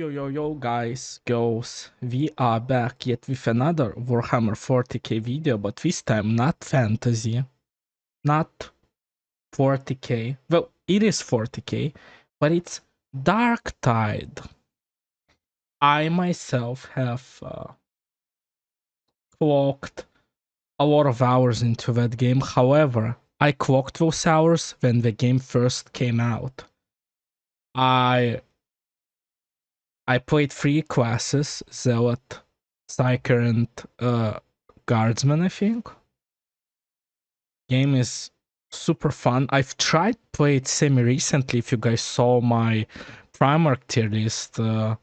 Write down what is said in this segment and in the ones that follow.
Yo guys, girls, we are back yet with another Warhammer 40k video, but this time not fantasy, not 40k, well it is 40k, but it's Darktide. I myself have clocked a lot of hours into that game, however, I clocked those hours when the game first came out. I played 3 classes, Zealot, Psyker, and Guardsman, I think. Game is super fun. I've tried play it semi-recently, if you guys saw my Primarch tier list. So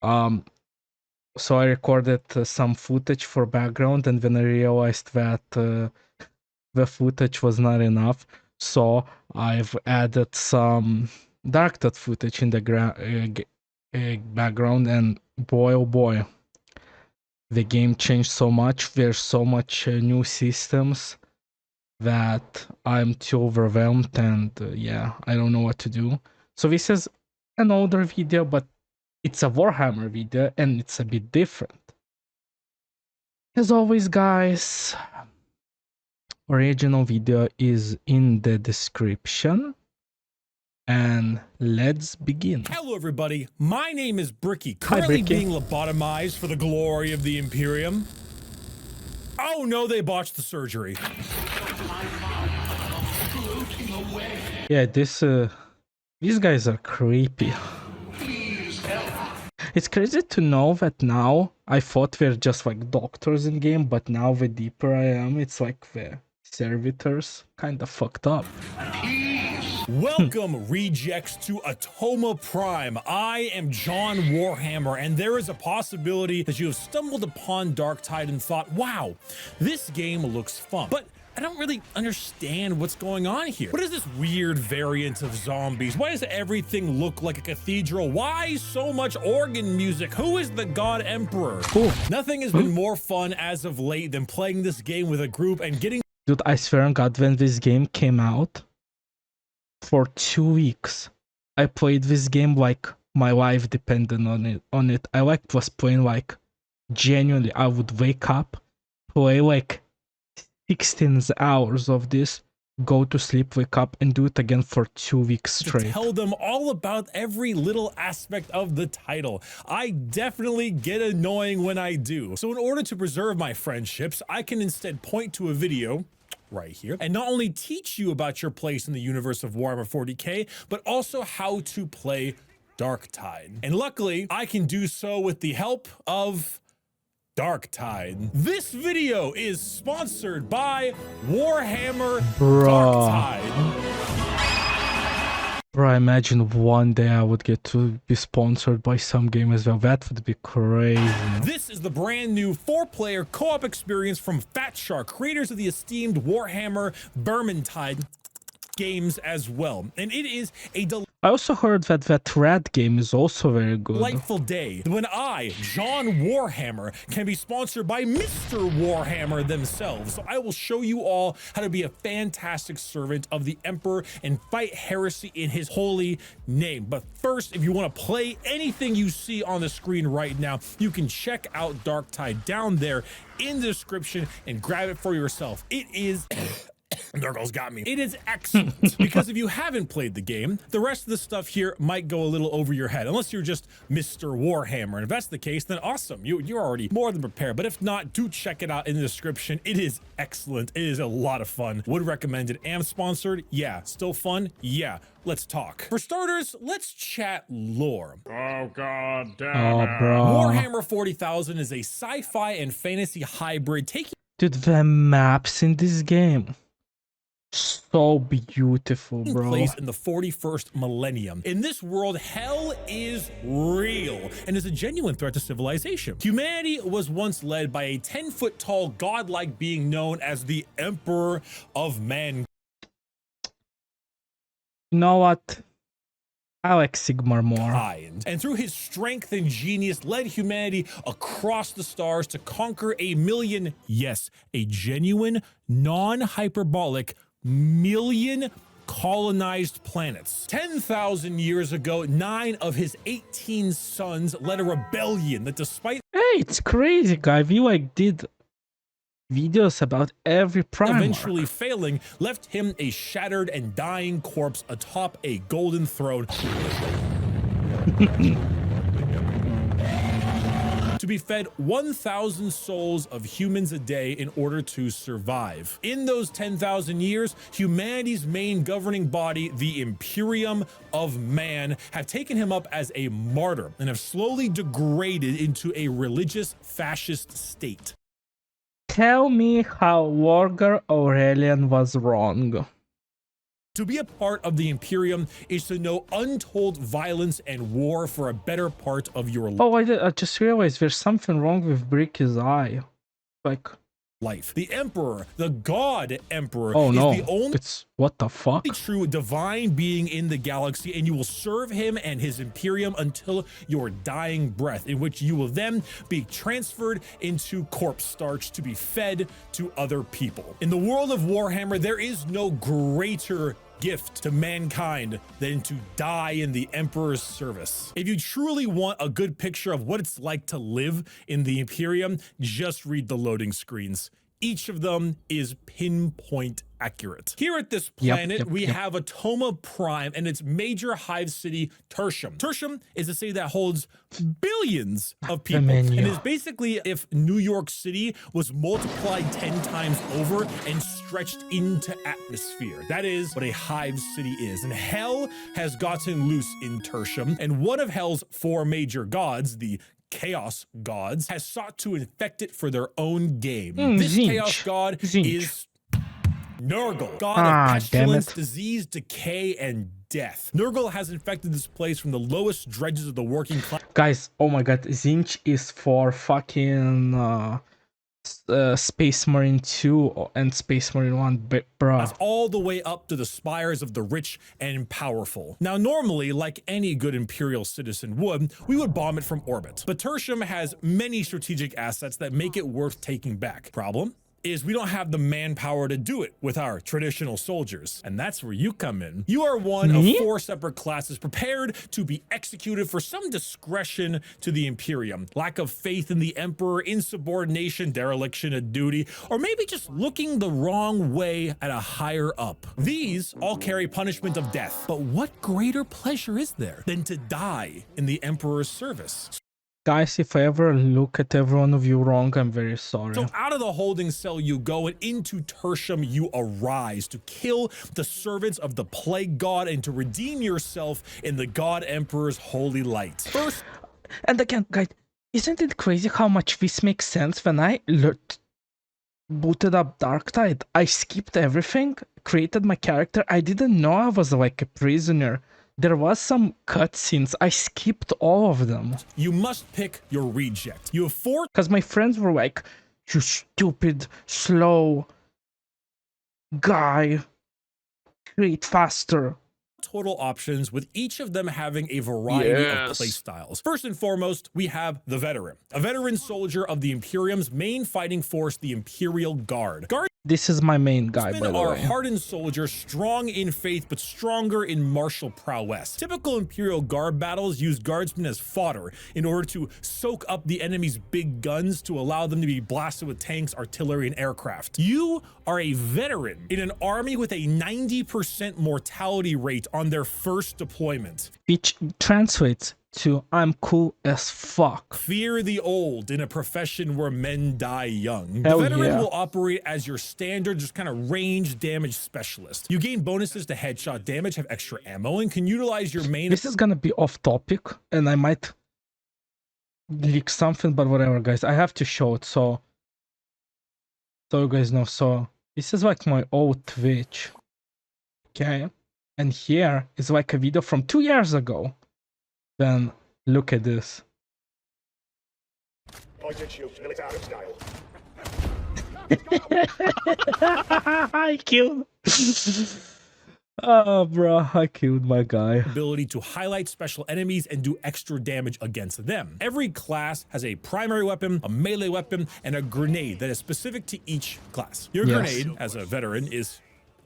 I recorded some footage for background, and then I realized that the footage was not enough. So I've added some Darktide footage in the background, and boy oh boy, the game changed so much. There's so much new systems that I'm too overwhelmed, and yeah, I don't know what to do. So this is an older video, but it's a Warhammer video and it's a bit different. As always guys, original video is in the description. And let's begin. Hello everybody, my name is Bricky, currently being lobotomized for the glory of the Imperium. Oh no, they botched the surgery. Yeah, these guys are creepy. It's crazy to know that now, I thought we're just like doctors in game, but now the deeper I am, it's like the servitors. Kinda fucked up. Welcome, rejects, to Atoma Prime. I am John Warhammer, and there is a possibility that you have stumbled upon Darktide and thought, wow, this game looks fun. But I don't really understand what's going on here. What is this weird variant of zombies? Why does everything look like a cathedral? Why so much organ music? Who is the God Emperor? Cool. Nothing has been more fun as of late than playing this game with a group and getting... Dude, I swear on God, when this game came out, for 2 weeks, I played this game like my life depended on it. I was playing like genuinely. I would wake up, play like 16 hours of this, go to sleep, wake up, and do it again for 2 weeks straight. Tell them all about every little aspect of the title. I definitely get annoying when I do. So in order to preserve my friendships, I can instead point to a video right here and not only teach you about your place in the universe of Warhammer 40k, but also how to play Darktide. And luckily, I can do so with the help of Darktide. This video is sponsored by Warhammer Darktide. Bro, imagine one day I would get to be sponsored by some game as well. That would be crazy. This is the brand new 4-player co-op experience from Fat Shark, creators of the esteemed Warhammer Vermintide games as well. And it is a I also heard that Red game is also very good. Delightful day when I, John Warhammer, can be sponsored by Mr. Warhammer themselves. So I will show you all how to be a fantastic servant of the Emperor and fight heresy in his holy name. But first, if you want to play anything you see on the screen right now, you can check out Darktide down there in the description and grab it for yourself. It is... Nurgle's got me. It is excellent because if you haven't played the game, the rest of the stuff here might go a little over your head, unless you're just Mr. Warhammer. And if that's the case, then awesome. You're already more than prepared. But if not, do check it out in the description. It is excellent. It is a lot of fun. Would recommend it. Am sponsored? Yeah. Still fun? Yeah. Let's talk. For starters, let's chat lore. Oh god damn it. Bro. Warhammer 40,000 is a sci-fi and fantasy hybrid taking... Dude, the maps in this game, so beautiful, bro. Place in the 41st millennium. In this world, hell is real and is a genuine threat to civilization. Humanity was once led by a 10-foot tall godlike being known as the Emperor of Man. You know what? I like Sigmar more. And through his strength and genius, led humanity across the stars to conquer a million, yes, a genuine, non-hyperbolic million colonized planets. 10,000 years ago, 9 of his 18 sons led a rebellion that, despite it's crazy, guy. We like did videos about every Primarch. eventually failing, left him a shattered and dying corpse atop a golden throne to be fed 1,000 souls of humans a day in order to survive. In those 10,000 years, humanity's main governing body, the Imperium of Man, have taken him up as a martyr and have slowly degraded into a religious fascist state. Tell me how Wargar Aurelian was wrong. To be a part of the Imperium is to know untold violence and war for a better part of your Oh, I just realized there's something wrong with Bricky's eye. Like, life. The Emperor, the God Emperor, oh no, is the only it's what the fuck? true divine being in the galaxy, and you will serve him and his Imperium until your dying breath, in which you will then be transferred into corpse starch to be fed to other people. In the world of Warhammer, there is no greater gift to mankind than to die in the Emperor's service. If you truly want a good picture of what it's like to live in the Imperium, just read the loading screens. Each of them is pinpoint accurate. Here at this planet, we have Atoma Prime and its major hive city, Tertium. Tertium is a city that holds billions of people and is basically if New York City was multiplied 10 times over and stretched into atmosphere. That is what a hive city is. And hell has gotten loose in Tertium, and one of hell's 4 major gods, the Chaos gods, has sought to infect it for their own game. This Chaos god is Nurgle, god of pestilence, disease, decay, and death. Nurgle has infected this place from the lowest dredges of the working class. Guys, oh my god, Zinch is for fucking Space Marine 2 and Space Marine 1, bruh. All the way up to the spires of the rich and powerful. Now, normally, like any good Imperial citizen would, we would bomb it from orbit. But Tertium has many strategic assets that make it worth taking back. Problem is we don't have the manpower to do it with our traditional soldiers. And that's where you come in. You are one of 4 separate classes prepared to be executed for some discretion to the Imperium, lack of faith in the Emperor, insubordination, dereliction of duty, or maybe just looking the wrong way at a higher up. These all carry punishment of death. But what greater pleasure is there than to die in the Emperor's service? Guys, if I ever look at every one of you wrong, I'm very sorry. So out of the holding cell you go, and into Tertium you arise to kill the servants of the Plague God and to redeem yourself in the God Emperor's holy light. First, and again, guys, isn't it crazy how much this makes sense? When I booted up Darktide, I skipped everything, created my character. I didn't know I was like a prisoner. There was some cutscenes. I skipped all of them. You must pick your reject. You have 4 because my friends were like, "You stupid, slow guy, create faster." Total options, with each of them having a variety of play styles. First and foremost, we have the Veteran, a veteran soldier of the Imperium's main fighting force, the Imperial Guard. This is my main guy, by the way. Are hardened soldiers, strong in faith but stronger in martial prowess. Typical Imperial Guard battles use guardsmen as fodder in order to soak up the enemy's big guns to allow them to be blasted with tanks, artillery, and aircraft. You are a veteran in an army with a 90% mortality rate on their first deployment, which translates to I'm cool as fuck. Fear the old in a profession where men die young. The veteran will operate as your standard, just kind of range damage specialist. You gain bonuses to headshot damage, have extra ammo, and can utilize your main... This is gonna be off topic, and I might leak something, but whatever, guys. I have to show it, so you guys know. So this is like my old Twitch, okay? And here is like a video from 2 years ago. Then look at this. Point and shoot till it's out of style. I killed. Oh, bro, I killed my guy. Ability to highlight special enemies and do extra damage against them. Every class has a primary weapon, a melee weapon, and a grenade that is specific to each class. Your grenade, as a veteran, is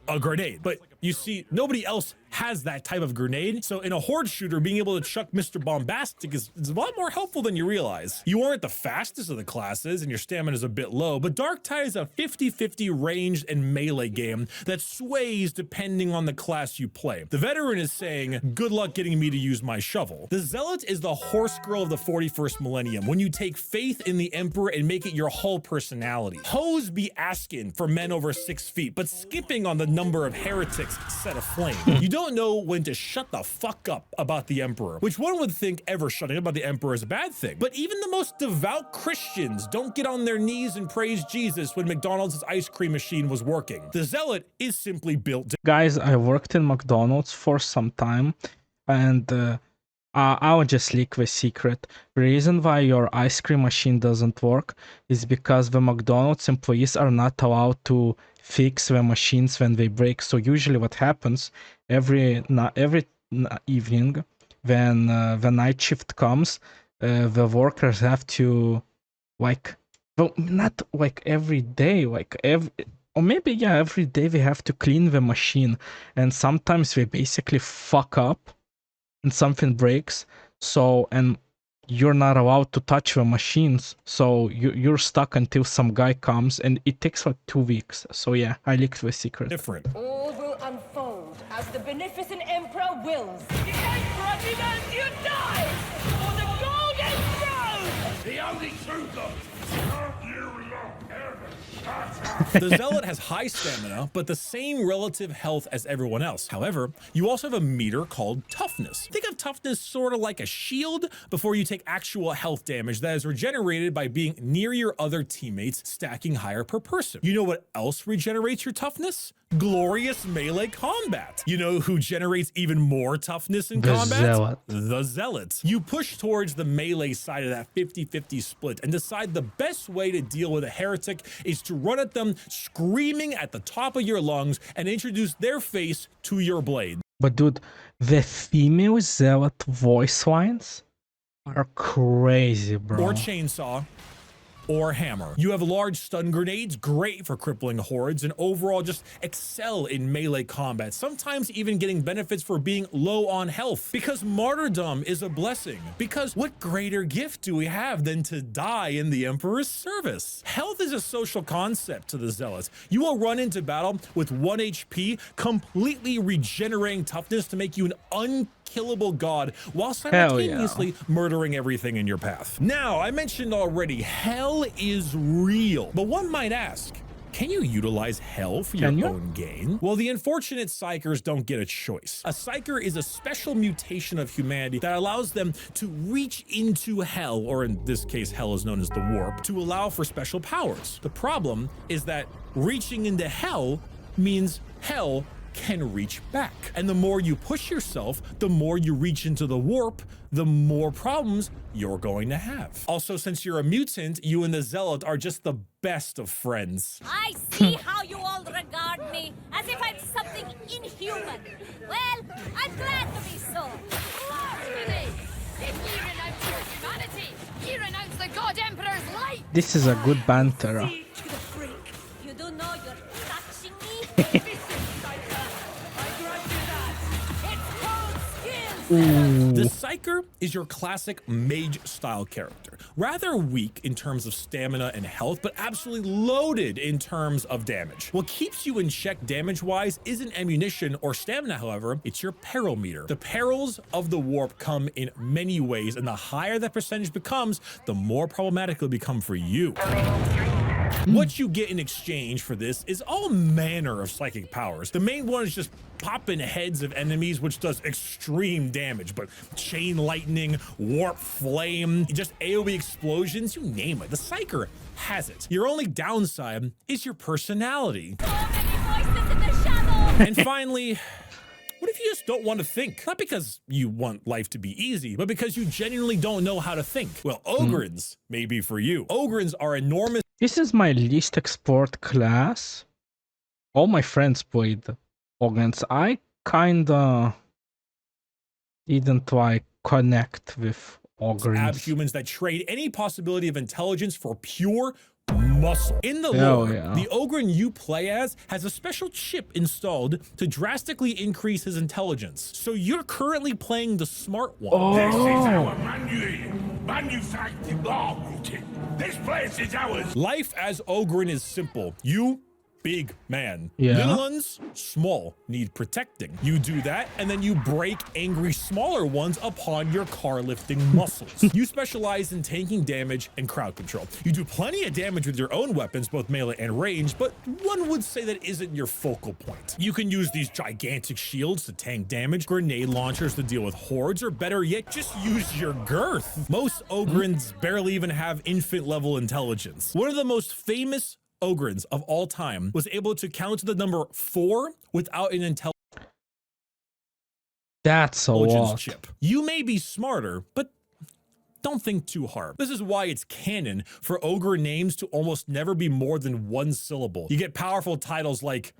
a grenade, but You see, nobody else has that type of grenade, so in a horde shooter, being able to chuck Mr. Bombastic is a lot more helpful than you realize. You aren't the fastest of the classes, and your stamina is a bit low, but Darktide is a 50-50 ranged and melee game that sways depending on the class you play. The veteran is saying, good luck getting me to use my shovel. The zealot is the horse girl of the 41st millennium, when you take faith in the emperor and make it your whole personality. Hoes be asking for men over 6 feet, but skipping on the number of heretics set aflame. You don't know when to shut the fuck up about the emperor, which one would think ever shutting up about the emperor is a bad thing. But even the most devout Christians don't get on their knees and praise Jesus when McDonald's ice cream machine was working. The zealot is simply built. Guys, I worked in McDonald's for some time, and I'll just leak the secret. The reason why your ice cream machine doesn't work is because the McDonald's employees are not allowed to fix the machines when they break. So usually what happens every evening when the night shift comes, the workers have to, like, well, not like every day, like or maybe yeah, every day they have to clean the machine, and sometimes they basically fuck up and something breaks, so, and you're not allowed to touch the machines, so you're stuck until some guy comes, and it takes like 2 weeks. So yeah, I leaked the secret. Different. All will unfold as the beneficent emperor wills. The emperor demands you die for the golden throne! The only true God. You love heaven. The zealot has high stamina, but the same relative health as everyone else. However, you also have a meter called toughness. Think of toughness sort of like a shield before you take actual health damage that is regenerated by being near your other teammates, stacking higher per person. You know what else regenerates your toughness? Glorious melee combat. You know who generates even more toughness in combat? Zealot. The zealot. You push towards the melee side of that 50-50 split and decide the best way to deal with a heretic is to run at them screaming at the top of your lungs and introduce their face to your blade. But dude, the female zealot voice lines are crazy, bro. Or chainsaw, or hammer. You have large stun grenades, great for crippling hordes, and overall just excel in melee combat, sometimes even getting benefits for being low on health. Because martyrdom is a blessing. Because what greater gift do we have than to die in the Emperor's service? Health is a social concept to the zealots. You will run into battle with 1 HP, completely regenerating toughness to make you an unkillable god while simultaneously murdering everything in your path. Now, I mentioned already, hell is real, but one might ask, can you utilize hell for your own gain? Well, the unfortunate psychers don't get a choice. A psyker is a special mutation of humanity that allows them to reach into hell, or in this case, hell is known as the warp, to allow for special powers. The problem is that reaching into hell means hell can reach back. And the more you push yourself, the more you reach into the warp, the more problems you're going to have. Also, since you're a mutant, you and the zealot are just the best of friends. I see how you all regard me, as if I'm something inhuman. Well, I'm glad to be so. Blasphemy! If ye renounce your humanity, ye renounce the God Emperor's light! This is a good banter. You do know you're touching me? The Psyker is your classic mage-style character. Rather weak in terms of stamina and health, but absolutely loaded in terms of damage. What keeps you in check damage-wise isn't ammunition or stamina, however, it's your peril meter. The perils of the warp come in many ways, and the higher that percentage becomes, the more problematic it'll become for you. What you get in exchange for this is all manner of psychic powers. The main one is just popping heads of enemies, which does extreme damage, but chain lightning, warp flame, just AoE explosions, you name it. The Psyker has it. Your only downside is your personality. And finally, what if you just don't want to think? Not because you want life to be easy, but because you genuinely don't know how to think. Well, Ogrins may be for you. Ogrins are enormous. This is my least explored class. All my friends played Ogrins. I kinda didn't like connect with Ogrins. abhumans that trade any possibility of intelligence for pure muscle. In the Hell lore, yeah. the Ogren you play as has a special chip installed to drastically increase his intelligence. So you're currently playing the smart one. This is our manufactured law routine. This place is ours. Life as Ogren is simple. You, big man. Yeah. Little ones, small, need protecting. You do that, and then you break angry smaller ones upon your car lifting muscles. You specialize in tanking damage and crowd control. You do plenty of damage with your own weapons, both melee and range, but one would say that isn't your focal point. You can use these gigantic shields to tank damage, grenade launchers to deal with hordes, or better yet, just use your girth. Most Ogrins barely even have infant level intelligence. One of the most famous Ogrins of all time was able to count to the number 4 without an That's a intelligence lot. chip. You may be smarter, but don't think too hard. This is why it's canon for ogre names to almost never be more than one syllable. You get powerful titles like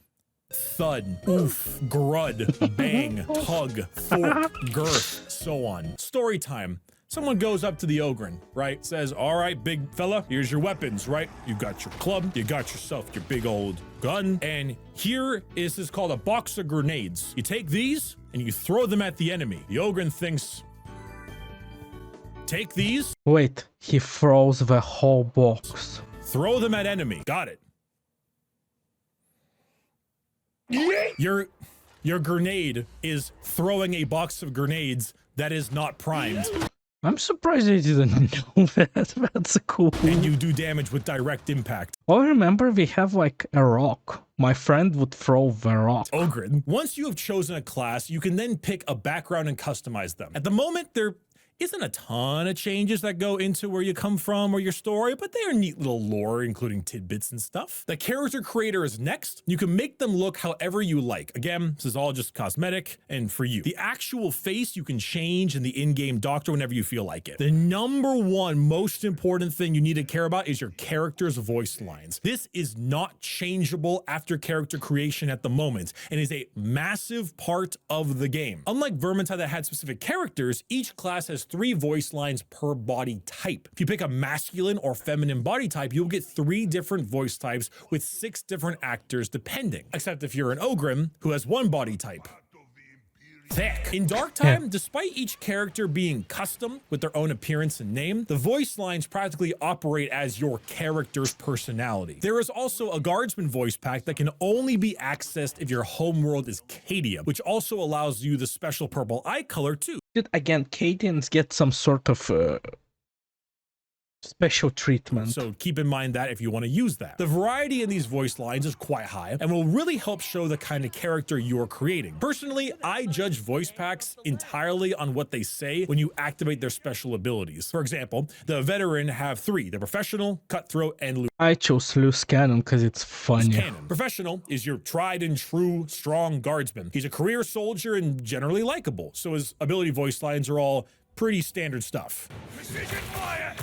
Thud, Oof, Grud, Bang, Tug, Fork, Girth, so on. Story time. Someone goes up to the Ogren, right? Says, all right, big fella, here's your weapons, right? You got your club, you got yourself your big old gun, and here is this called a box of grenades. You take these and you throw them at the enemy. The Ogren thinks, take these, Wait, he throws the whole box. throw them at enemy. Got it. Your grenade is throwing a box of grenades that is not primed. I'm surprised I didn't know that. That's cool. And you do damage with direct impact. Oh, remember we have like a rock. My friend would throw the rock. Ogren. Once you have chosen a class, you can then pick a background and customize them. At the moment, there isn't a ton of changes that go into where you come from or your story, but they are neat little lore, including tidbits and stuff. The character creator is next. You can make them look however you like. Again, this is all just cosmetic and for you. The actual face you can change in the in-game doctor whenever you feel like it. The number one most important thing you need to care about is your character's voice lines. This is not changeable after character creation at the moment and is a massive part of the game. Unlike Vermintide that had specific characters, each class has 3 voice lines per body type. If you pick a masculine or feminine body type, you'll get 3 different voice types with 6 different actors depending. Except if you're an Ogrim who has 1 body type. Thick. In DARKTIDE, despite each character being custom with their own appearance and name, the voice lines practically operate as your character's personality. There is also a guardsman voice pack that can only be accessed if your homeworld is Cadia, which also allows you the special purple eye color too. Again, Cadians get some sort of special treatment. So keep in mind that if you want to use that. The variety in these voice lines is quite high and will really help show the kind of character you're creating. Personally, I judge voice packs entirely on what they say when you activate their special abilities. For example, the veteran have 3, the professional, cutthroat, and loose I chose loose cannon because it's funny. cannon. Professional is your tried and true strong guardsman. He's a career soldier and generally likable, so his ability voice lines are all pretty standard stuff. Precision fire.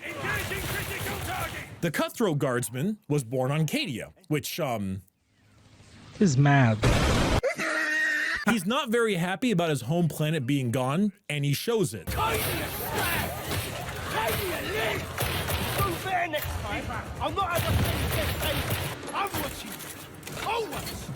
Engaging critical target. The cutthroat guardsman was born on Cadia, which He's mad. he's not very happy about his home planet being gone, and he shows it. Move there next time. I'm not ever I'm watching you. Always.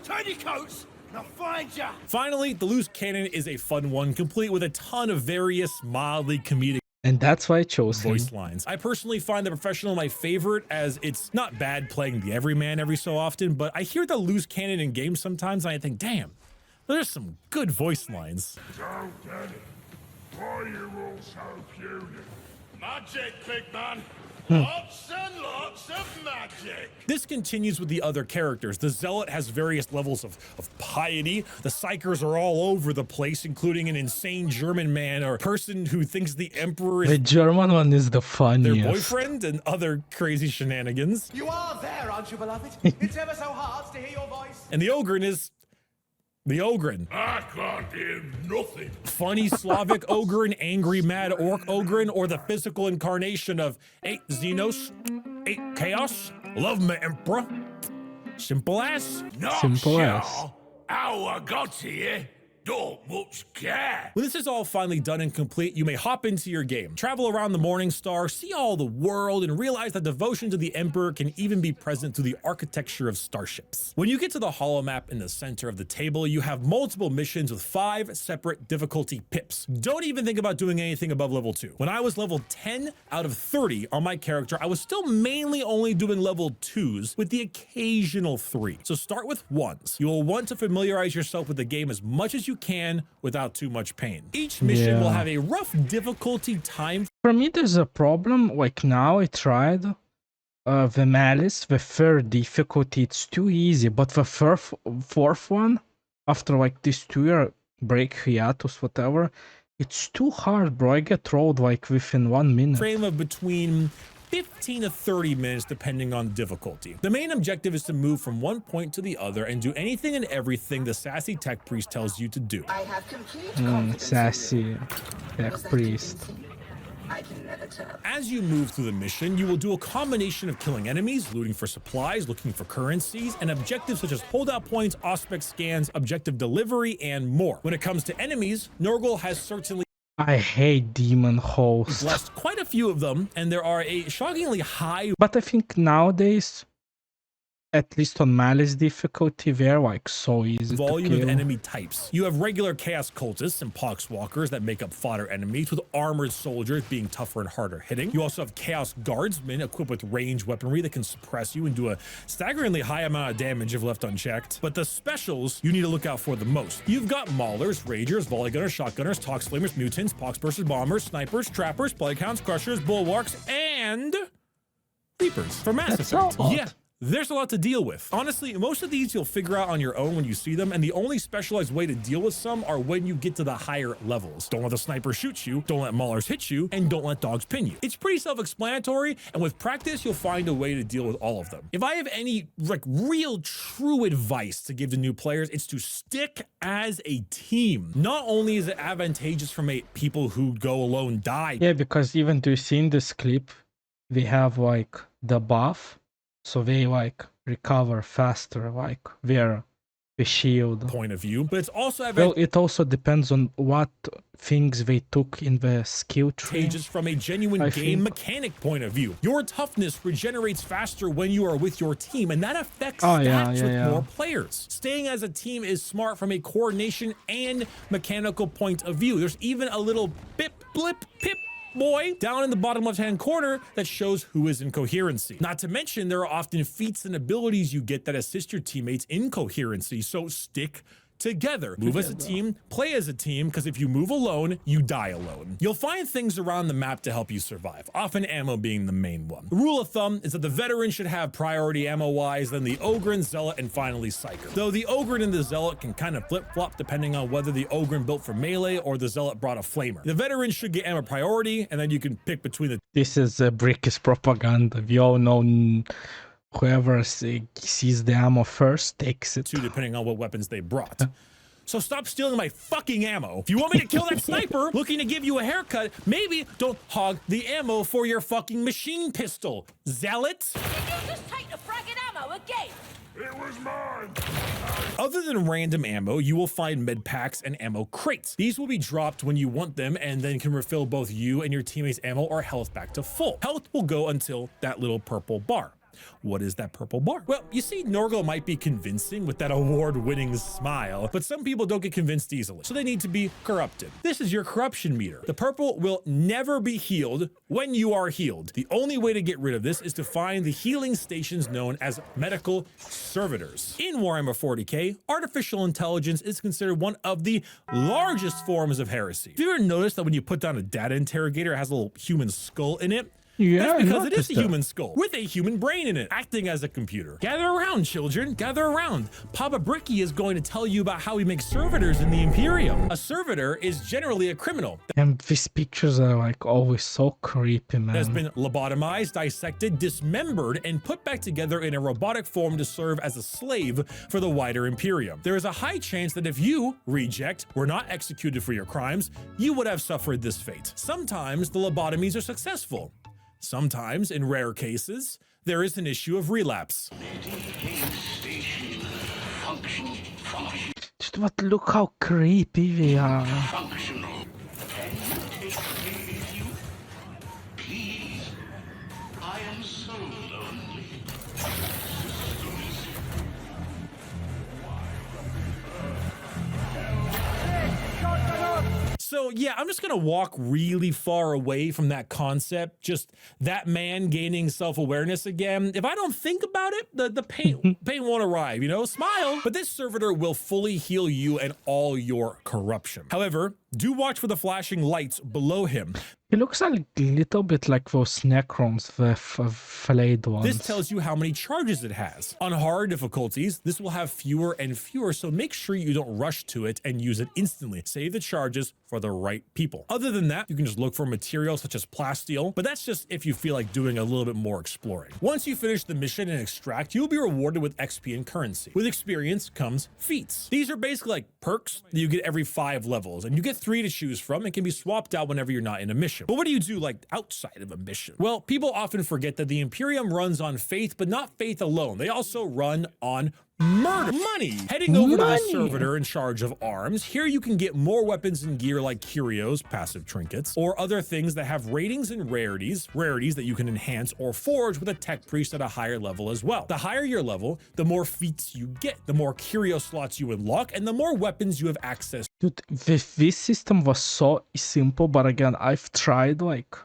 Turn your coats and I'll find ya. Finally, the loose cannon is a fun one, complete with a ton of various mildly comedic And that's why I chose him. voice lines. I personally find the professional my favorite, as it's not bad playing the everyman every so often, but I hear the loose cannon in games sometimes and I think, damn, there's some good voice lines. Don't get it. Why you all so puny? Magic, big man. Lots and lots of magic. This continues with the other characters. The Zealot has various levels of piety. The Psychers are all over the place, including an insane German man or person who thinks the Emperor The is German one is the their funniest. boyfriend and other crazy shenanigans. You are there, aren't you, beloved? It's ever so hard to hear your voice. And the Ogren is the Ogren. I can't hear nothing. Funny Slavic Ogren, angry mad Orc Ogren, or the physical incarnation of 8 Xenos, 8 Chaos, love me Emperor. Simple as. Not Simple sure as. how I got here. don't much care. When this is all finally done and complete, you may hop into your game, travel around the Morning Star, see all the world, and realize that devotion to the Emperor can even be present through the architecture of starships. When you get to the holomap in the center of the table, you have multiple missions with 5 separate difficulty pips. Don't even think about doing anything above level 2. When I was level 10 out of 30 on my character, I was still mainly only doing level 2s with the occasional 3. So start with 1s. You will want to familiarize yourself with the game as much as you can without too much pain. Each mission will have a rough difficulty time. For me, there's a problem. Like now, I tried the Malice, the 3rd difficulty. It's too easy, but the 4th one, after like this 2-year break, hiatus, whatever, it's too hard, bro. I get rolled like within 1 minute. Frame of between 15 to 30 minutes depending on difficulty. The main objective is to move from one point to the other and do anything and everything the sassy tech priest tells you to do. I have complete confidence. Sassy tech priest. I can never tell. As you move through the mission, you will do a combination of killing enemies, looting for supplies, looking for currencies, and objectives such as holdout points, auspex scans, objective delivery, and more. When it comes to enemies, Nurgle has certainly I hate demon hosts. blessed quite a few of them, and there are a shockingly high But I think nowadays, at least on Malice difficulty, they're like so easy volume to of kill. enemy types. You have regular chaos cultists and poxwalkers that make up fodder enemies, with armored soldiers being tougher and harder hitting. You also have chaos guardsmen equipped with ranged weaponry that can suppress you and do a staggeringly high amount of damage if left unchecked. But the specials you need to look out for the most. You've got maulers, ragers, volley gunners, shotgunners, tox flamers, mutants, poxbursters, bombers, snipers, trappers, plague hounds, crushers, bulwarks, and reapers for Mass Effect. Yeah. There's a lot to deal with. Honestly, most of these you'll figure out on your own when you see them, and the only specialized way to deal with some are when you get to the higher levels. Don't let the sniper shoot you, don't let maulers hit you, and don't let dogs pin you. It's pretty self-explanatory, and with practice, you'll find a way to deal with all of them. If I have any real true advice to give to new players, it's to stick as a team. Not only is it advantageous for people who go alone die. Yeah, because even to see in this clip, we have like the buff. So they like recover faster, like the shield point of view, but it's also well, it also depends on what things they took in the skill tree. Advantageous from a genuine game mechanic point of view. Your toughness regenerates faster when you are with your team, and that affects stats with more players. Staying as a team is smart from a coordination and mechanical point of view. There's even a little bip, blip, pip boy down in the bottom left-hand corner that shows who is in coherency. Not to mention, there are often feats and abilities you get that assist your teammates in coherency, so stick together. Move as a team, play as a team, because if you move alone, you die alone. You'll find things around the map to help you survive, often ammo being the main one. The rule of thumb is that the veteran should have priority ammo-wise, then the Ogryn, Zealot, and finally Psyker. Though the Ogryn and the Zealot can kind of flip-flop depending on whether the Ogryn built for melee or the Zealot brought a flamer. The veteran should get ammo priority, and then you can pick between the— This is Brick's propaganda. We all know whoever sees the ammo first takes it. two, depending on what weapons they brought. So stop stealing my fucking ammo. If you want me to kill that sniper looking to give you a haircut, maybe don't hog the ammo for your fucking machine pistol, Zealot. Did you just take the fragging ammo again? It was mine. Other than random ammo, you will find med packs and ammo crates. These will be dropped when you want them and then can refill both you and your teammates' ammo or health back to full. Health will go until that little purple bar. What is that purple bar? Well, you see, Nurgle might be convincing with that award-winning smile, but some people don't get convinced easily, so they need to be corrupted. This is your corruption meter. The purple will never be healed when you are healed. The only way to get rid of this is to find the healing stations known as medical servitors. In Warhammer 40k, artificial intelligence is considered one of the largest forms of heresy. Have you ever noticed that when you put down a data interrogator, it has a little human skull in it? Yeah, that's because it is a human skull with a human brain in it, acting as a computer. Gather around, children, gather around. Papa Bricky is going to tell you about how we make servitors in the Imperium. A servitor is generally a criminal And these pictures are like always so creepy, man. that has been lobotomized, dissected, dismembered, and put back together in a robotic form to serve as a slave for the wider Imperium. There is a high chance that if you, reject, were not executed for your crimes, you would have suffered this fate. Sometimes the lobotomies are successful. Sometimes, in rare cases, there is an issue of relapse. But look how creepy they are. Functional. Please. I am so lonely. So yeah, I'm just gonna walk really far away from that concept. Just that man gaining self-awareness again. If I don't think about it, the pain won't arrive, you know? Smile. But this servitor will fully heal you and all your corruption. However, do watch for the flashing lights below him. He looks a little bit like those Necrons, the flayed ones. This tells you how many charges it has. On hard difficulties, this will have fewer and fewer, so make sure you don't rush to it and use it instantly. Save the charges for the right people. Other than that, you can just look for materials such as plasteel, but that's just if you feel like doing a little bit more exploring. Once you finish the mission and extract, you'll be rewarded with XP and currency. With experience comes feats. These are basically like perks that you get every 5 levels, and you get 3 to choose from and can be swapped out whenever you're not in a mission. But what do you do like outside of a mission? Well, people often forget that the Imperium runs on faith, but not faith alone. They also run on murder. Money. Heading over to the servitor in charge of arms. Here you can get more weapons and gear like curios, passive trinkets, or other things that have ratings and rarities that you can enhance or forge with a tech priest at a higher level as well. The higher your level, the more feats you get, the more curio slots you unlock, and the more weapons you have access. Dude, this system was so simple, but again, I've tried like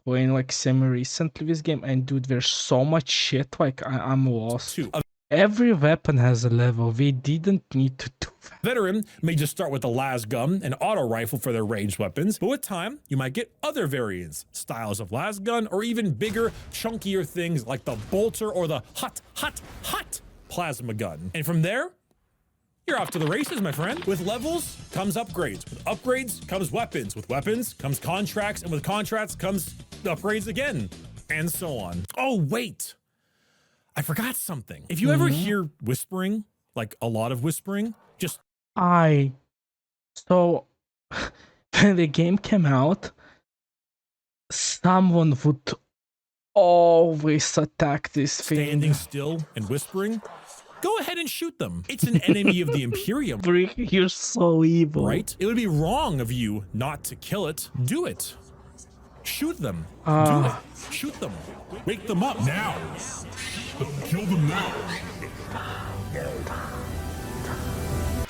playing like semi-recently this game, and dude, there's so much shit, like I'm lost. Every weapon has a level. They didn't need to do that. Veteran may just start with the las gun and auto rifle for their ranged weapons, but with time, you might get other variants, styles of las gun, or even bigger, chunkier things like the bolter or the hot plasma gun. And from there, you're off to the races, my friend. With levels comes upgrades. With upgrades comes weapons. With weapons comes contracts. And with contracts comes upgrades again. And so on. Oh, wait. I forgot something. If you ever hear whispering, like a lot of whispering, just... So, when the game came out, someone would always attack this thing. Standing still and whispering. Go ahead and shoot them. It's an enemy of the Imperium. You're so evil. Right? It would be wrong of you not to kill it. Do it. Shoot them. Do it. Shoot them. Wake them up now. Kill them now.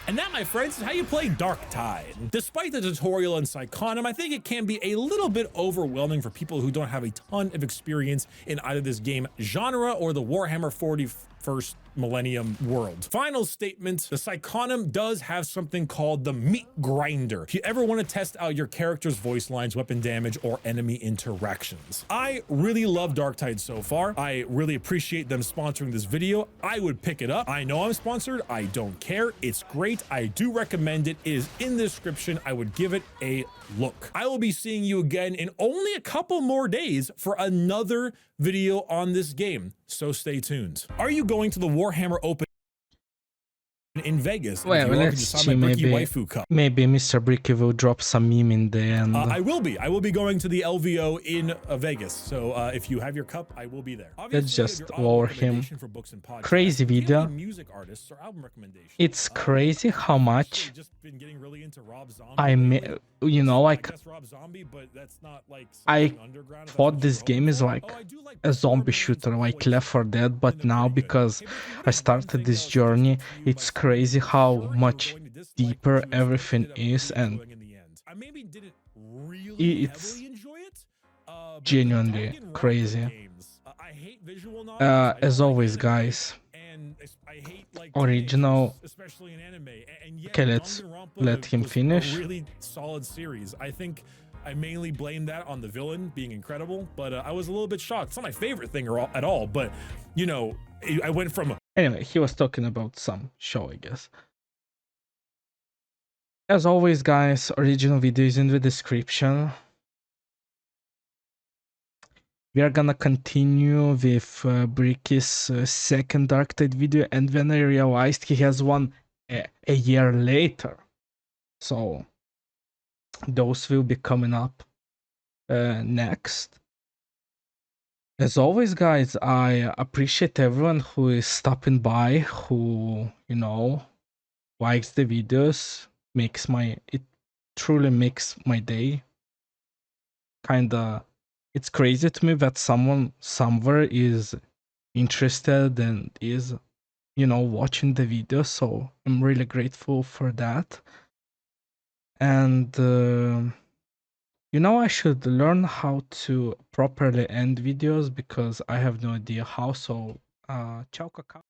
And that, my friends, is how you play Darktide. Despite the tutorial in Psychonim, I think it can be a little bit overwhelming for people who don't have a ton of experience in either this game genre or the Warhammer 41st Millennium world. Final statement, the Psychonim does have something called the Meat Grinder. If you ever want to test out your character's voice lines, weapon damage, or enemy interactions. I really love Darktide so far. I really appreciate them sponsoring this video. I would pick it up. I know I'm sponsored. I don't care. It's great. I do recommend it. It is in the description. I would give it a look. I will be seeing you again in only a couple more days for another video on this game, so stay tuned. Are you going to the Warhammer Open in Vegas? Well, let's see, maybe Mr. Bricky will drop some meme in there. And I will be going to the LVO in Vegas, so if you have your cup, I will be there. Let's just lower him. Crazy video. It's crazy how much you know, like I thought this game is like a zombie shooter, like Left 4 Dead, but now because I started this journey, it's crazy how much deeper everything is, and it's genuinely crazy. As always, guys, original. Okay, let's let him finish. Really solid series. I think I mainly blame that on the villain being incredible, but I was a little bit shocked. It's not my favorite thing at all, but you know, I went from... Anyway, he was talking about some show, I guess. As always, guys, original video is in the description. We are gonna continue with Bricky's second Darktide video, and then I realized he has one a year later. So those will be coming up next. As always, guys, I appreciate everyone who is stopping by, who, you know, likes the videos, it truly makes my day. Kinda, it's crazy to me that someone somewhere is interested and is, watching the video. So I'm really grateful for that. And I should learn how to properly end videos because I have no idea how. So ciao, kakao.